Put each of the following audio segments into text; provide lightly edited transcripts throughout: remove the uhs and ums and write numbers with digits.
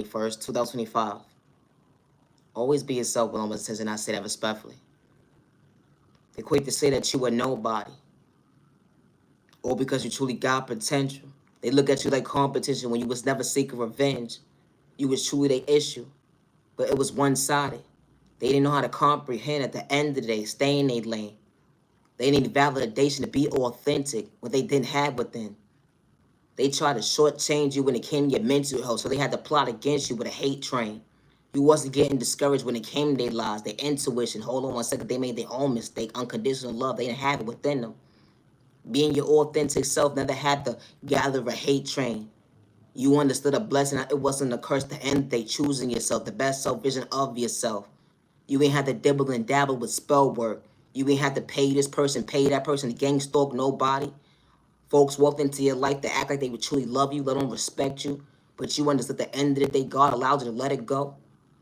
21st, 2025. Always be yourself, with almost says, and I say that respectfully. They quick to say that you are nobody, or because you truly got potential. They look at you like competition when you was never seeking revenge. You was truly their issue, but it was one-sided. They didn't know how to comprehend at the end of the day, stay in their lane. They needed validation to be authentic, what they didn't have within. They tried to shortchange you when it came to your mental health, so they had to plot against you with a hate train. You wasn't getting discouraged when it came to their lives, their intuition. Hold on one second, they made their own mistake. Unconditional love, they didn't have it within them. Being your authentic self never had to gather a hate train. You understood a blessing. It wasn't a curse to end day. Choosing yourself, the best self-vision of yourself. You ain't had to dibble and dabble with spell work. You ain't had to pay this person, pay that person, gang stalk nobody. Folks walked into your life to act like they would truly love you, let them respect you. But you understood at the end of the day, God allowed you to let it go.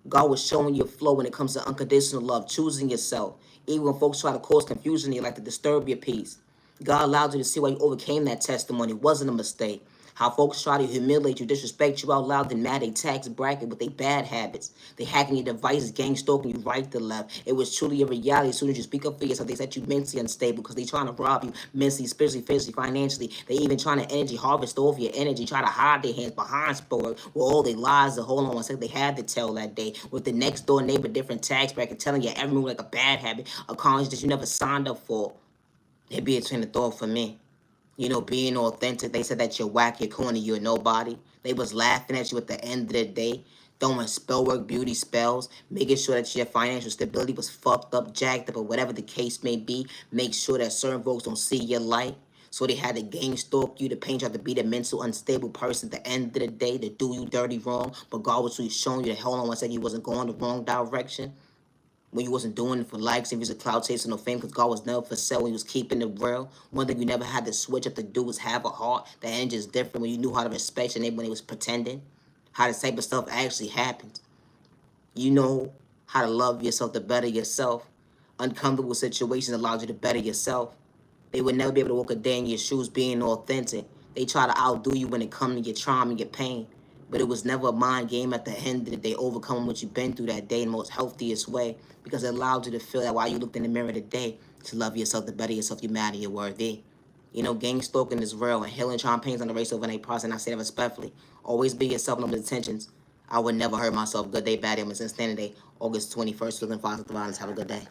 God was showing you a flow when it comes to unconditional love, choosing yourself. Even when folks try to cause confusion, they like to disturb your peace. God allowed you to see why you overcame that testimony. It wasn't a mistake. How folks try to humiliate you, disrespect you out loud, then mad they tax bracket with their bad habits. They hacking your devices, gang stalking you right to left. It was truly a reality. As soon as you speak up for yourself, they set you mentally unstable because they trying to rob you mentally, spiritually, physically, financially. They even trying to energy harvest over your energy, try to hide their hands behind sport with all their lies. Hold on one second, they had to tell that day. With the next door neighbor, different tax bracket, telling you every move like a bad habit, a college that you never signed up for. It'd be a train of thought for me. You know, being authentic, they said that you're whack, you're corny, you're nobody. They was laughing at you at the end of the day, throwing spell work, beauty spells, making sure that your financial stability was fucked up, jacked up, or whatever the case may be. Make sure that certain folks don't see your light. So they had to gang stalk you, to paint you out to be the mental unstable person at the end of the day, to do you dirty wrong. But God was really showing you that, hold on one second, you wasn't going the wrong direction. When you wasn't doing it for likes, if you was a cloud chasing no fame, because God was never for sale when you was keeping it real. One thing you never had to switch up to do was have a heart. The energy is different when you knew how to respect your neighbor when they was pretending. How this type of stuff actually happens. You know how to love yourself to better yourself. Uncomfortable situations allowed you to better yourself. They would never be able to walk a day in your shoes being authentic. They try to outdo you when it comes to your trauma and your pain. But it was never a mind game at the end of the day, overcoming what you've been through that day in the most healthiest way. Because it allowed you to feel that while you looked in the mirror today, to love yourself, to better yourself, you matter, you're worthy. You know, gang stalking is real, and healing campaigns on the race over an 8%. I say that respectfully. Always be yourself and intentions. I would never hurt myself. Good day, bad day. I'm since standing day, August 21st, 2005. Have a good day.